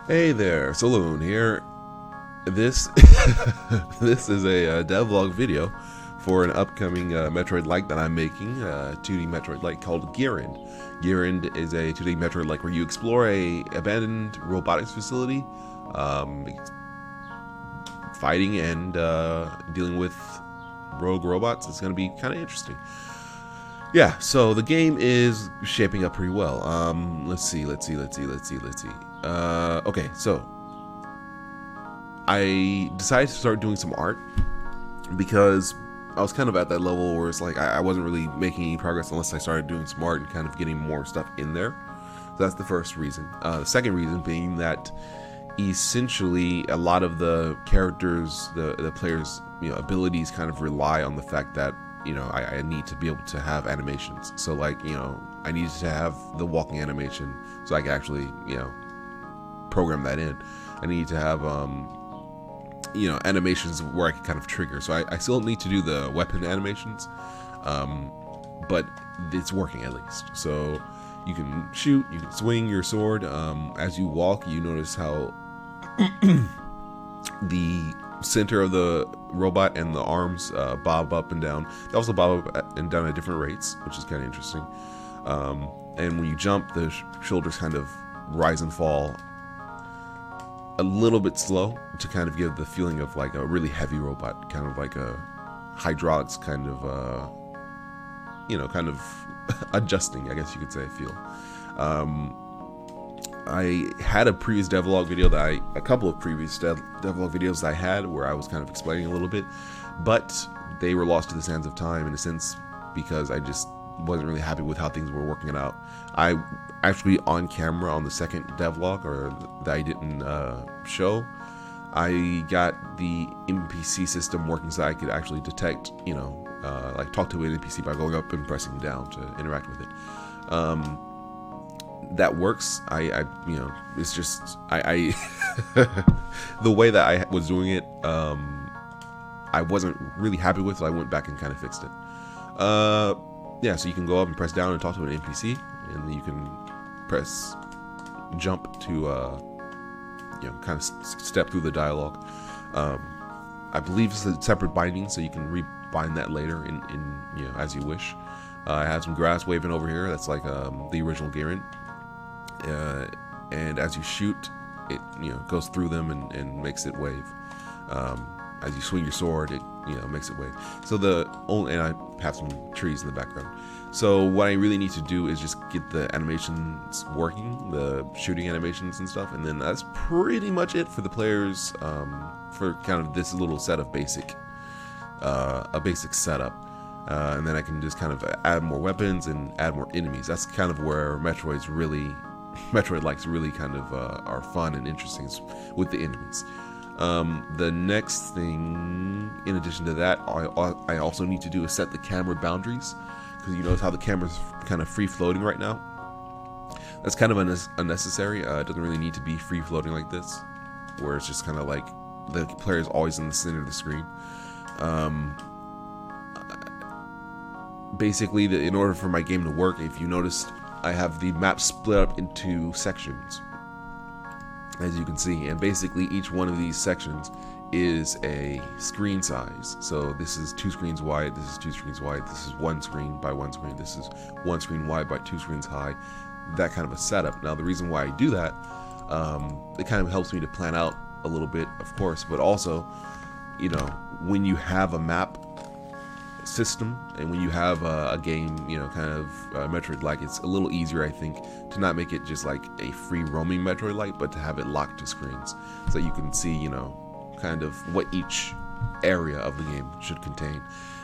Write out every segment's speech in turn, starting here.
Hey there, SolarLune here. This this is a devlog video for an upcoming Metroid-like that I'm making, a 2D Metroid-like called Gearend. Gearend is a 2D Metroid-like where you explore a abandoned robotics facility, fighting and dealing with rogue robots. It's going to be kind of interesting. Yeah, so the game is shaping up pretty well. Let's see. Okay, so I decided to start doing some art because I was kind of at that level where it's like I wasn't really making any progress unless I started doing some art and kind of getting more stuff in there. So that's the first reason. The second reason being that essentially a lot of the characters, the players' abilities kind of rely on the fact that I need to be able to have animations. So like I needed to have the walking animation so I could actually program that in. I need to have animations where I can kind of trigger. So I still need to do the weapon animations, but it's working at least. So you can shoot, you can swing your sword. As you walk, you notice how the center of the robot and the arms bob up and down. They also bob up and down at different rates, which is kind of interesting. And when you jump, the shoulders kind of rise and fall a little bit slow to kind of give the feeling of like a really heavy robot, kind of like a hydraulics kind of kind of adjusting, I guess you could say, feel. I had a previous devlog video a couple of previous devlog videos that I had where I was kind of explaining a little bit, but they were lost to the sands of time in a sense because I just wasn't really happy with how things were working out. I actually, on camera on the second devlog, or that I didn't show, I got the NPC system working so I could actually detect, like talk to an NPC by going up and pressing down to interact with it. That works. It's just I the way that I was doing it, I wasn't really happy with, so I went back and kind of fixed it. Yeah, so you can go up and press down and talk to an NPC, and then you can press jump to kind of step through the dialogue. I believe it's a separate binding, so you can rebind that later in as you wish. I have some grass waving over here. That's like the original Gearend. And as you shoot, it goes through them and makes it wave. As you swing your sword, it makes it wave. So and I have some trees in the background. So what I really need to do is just get the animations working, the shooting animations and stuff, and then that's pretty much it for the players, for kind of this little set of a basic setup. And then I can just kind of add more weapons and add more enemies. That's kind of where Metroid-likes really kind of are fun and interesting with the enemies. The next thing, in addition to that, I also need to do is set the camera boundaries, because you notice how the camera's kind of free floating right now. That's kind of unnecessary. It doesn't really need to be free floating like this, where it's just kind of like the player is always in the center of the screen. Basically, in order for my game to work, if you noticed, I have the map split up into sections, as you can see, and basically each one of these sections is a screen size. So this is 2 screens wide, this is 2 screens wide, this is 1 screen by 1 screen, this is 1 screen wide by 2 screens high, that kind of a setup. Now the reason why I do that, it kind of helps me to plan out a little bit, of course, but also, when you have a map system and when you have a game, kind of Metroid-like, it's a little easier, I think, to not make it just like a free roaming Metroid-like, but to have it locked to screens so you can see, kind of what each area of the game should contain.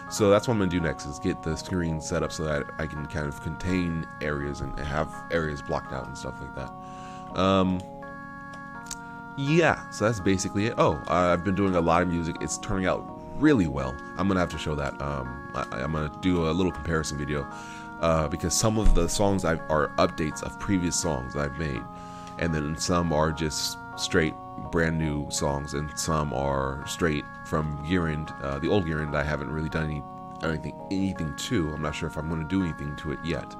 So that's what I'm gonna do next, is get the screen set up so that I can kind of contain areas and have areas blocked out and stuff like that. Yeah, so that's basically it. I've been doing a lot of music. It's turning out really well. I'm gonna have to show that. I'm gonna do a little comparison video because some of the songs are updates of previous songs that I've made, and then some are just straight brand new songs, and some are straight from Gearend, the old Gearend. I haven't really done anything to. I'm not sure if I'm going to do anything to it yet.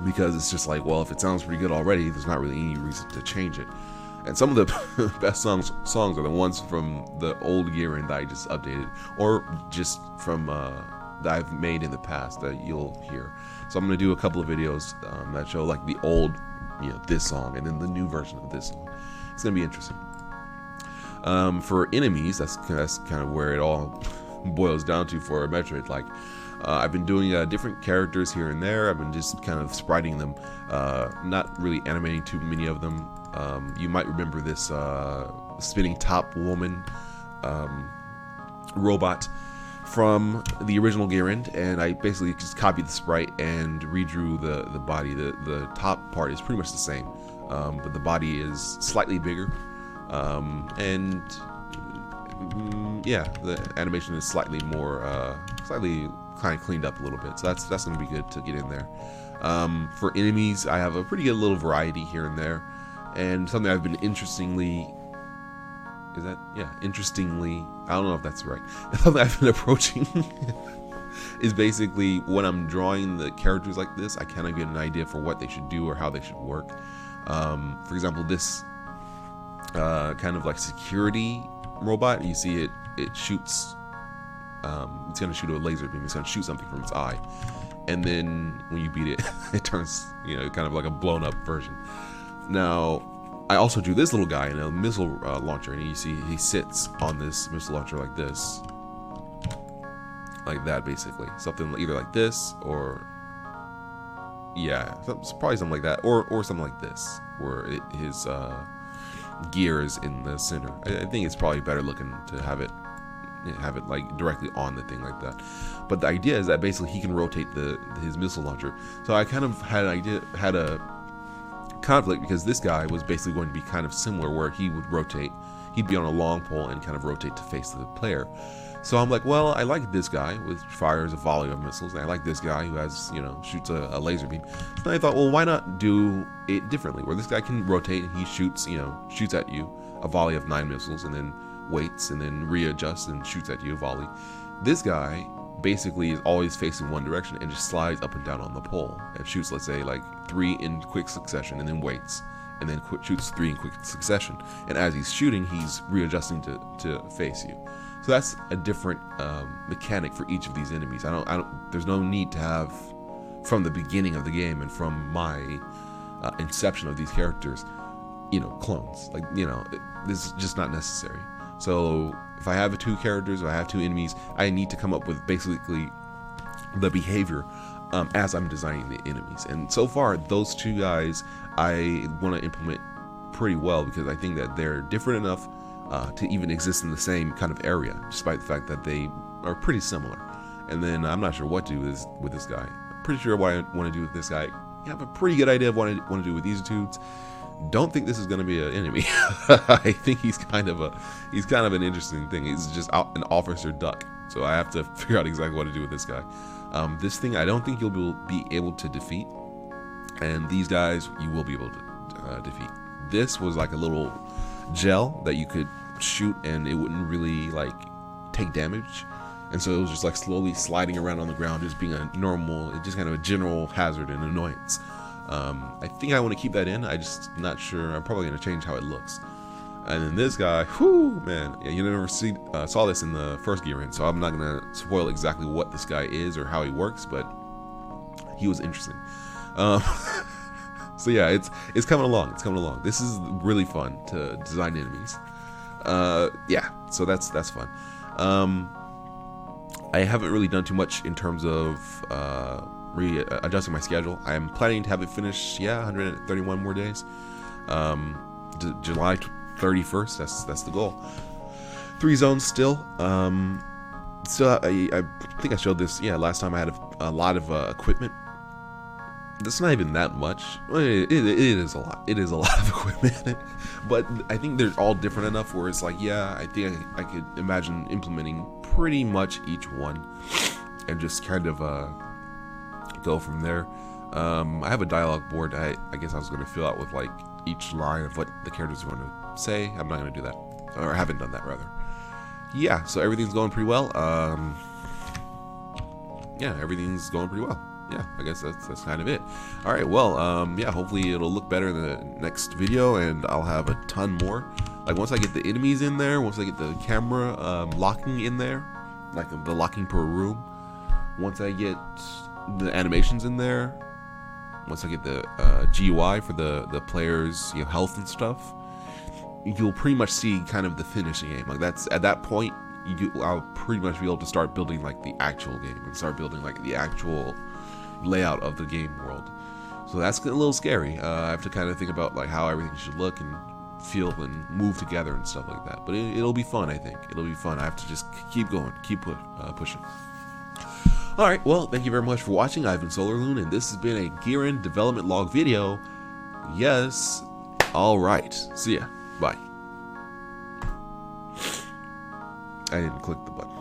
because it's just like, well, if it sounds pretty good already, there's not really any reason to change it. And some of the best songs are the ones from the old Gearend that I just updated, or just from that I've made in the past that you'll hear. So I'm gonna do a couple of videos that show like the old, this song, and then the new version of this song. It's gonna be interesting. For enemies, that's kind of where it all boils down to for Metroid. Like, I've been doing different characters here and there. I've been just kind of spriting them, not really animating too many of them. You might remember this spinning top woman robot from the original Gearend, and I basically just copied the sprite and redrew the body. The top part is pretty much the same, but the body is slightly bigger, and the animation is slightly more, slightly kind of cleaned up a little bit. So that's going to be good to get in there. For enemies, I have a pretty good little variety here and there. And something I've been interestingly, I don't know if that's right. Something I've been approaching is basically when I'm drawing the characters like this, I kind of get an idea for what they should do or how they should work. For example, this kind of like security robot, you see it shoots, it's going to shoot a laser beam, it's going to shoot something from its eye. And then when you beat it, it turns, kind of like a blown up version. Now, I also drew this little guy in a missile launcher, and you see he sits on this missile launcher like this. Like that, basically. Something either like this, or... yeah, probably something like that. Or something like this, where his gear is in the center. I think it's probably better looking to have it like directly on the thing like that. But the idea is that basically he can rotate his missile launcher. So I kind of had a conflict, because this guy was basically going to be kind of similar, where he would rotate, he'd be on a long pole and kind of rotate to face the player. So I'm like, well, I like this guy which fires a volley of missiles, and I like this guy who has, shoots a laser beam. So I thought, well, why not do it differently, where this guy can rotate and he shoots at you a volley of 9 missiles, and then waits and then readjusts and shoots at you a volley. This guy basically is always facing one direction and just slides up and down on the pole and shoots, let's say, like 3 in quick succession, and then waits, and then shoots 3 in quick succession. And as he's shooting, he's readjusting to face you. So that's a different mechanic for each of these enemies. There's no need to have, from the beginning of the game and from my inception of these characters, clones. Like, this is just not necessary. So if I have 2 characters, or I have 2 enemies, I need to come up with basically the behavior as I'm designing the enemies. And so far, those 2 guys I want to implement pretty well, because I think that they're different enough to even exist in the same kind of area, despite the fact that they are pretty similar. And then I'm not sure what to do with this guy. I'm pretty sure what I want to do with this guy. I have a pretty good idea of what I want to do with these dudes. Don't think this is going to be an enemy. I think he's kind of an interesting thing. He's just an officer duck. So I have to figure out exactly what to do with this guy. This thing I don't think you'll be able to defeat, and these guys you will be able to defeat. This was like a little gel that you could shoot, and it wouldn't really like take damage, and so it was just like slowly sliding around on the ground, just being just kind of a general hazard and annoyance. I think I want to keep that in. I'm just not sure. I'm probably going to change how it looks. And then this guy, whoo, man, you never saw this in the first Gearend, so I'm not going to spoil exactly what this guy is or how he works, but he was interesting. So yeah, it's coming along. It's coming along. This is really fun to design enemies. So that's fun. I haven't really done too much in terms of readjusting my schedule. I am planning to have it finished, 131 more days. July 31st, that's the goal. 3 zones still. I think I showed this, last time I had a lot of equipment. That's not even that much. It is a lot. It is a lot of equipment. But I think they're all different enough where it's like, I think I could imagine implementing pretty much each one and just kind of go from there. I have a dialogue board I guess I was going to fill out with like each line of what the characters want to say. I'm not going to do that. Or I haven't done that, rather. So everything's going pretty well. Everything's going pretty well. yeah, I guess that's kind of it. All right, well, yeah, hopefully it'll look better in the next video, and I'll have a ton more. Like once I get the enemies in there, once I get the camera locking in there, like the locking per room, once I get the animations in there, once I get the GUI for the players' health and stuff, you'll pretty much see kind of the finishing game. Like that's at that point, I'll pretty much be able to start building like the actual game and start building like the actual layout of the game world. So that's a little scary. I have to kind of think about like how everything should look and feel and move together and stuff like that. But it'll be fun, I think. It'll be fun. I have to just keep going, keep pushing. Alright, well, thank you very much for watching. I've been SolarLune, and this has been a Gearend development log video. Yes. Alright. See ya. Bye. I didn't click the button.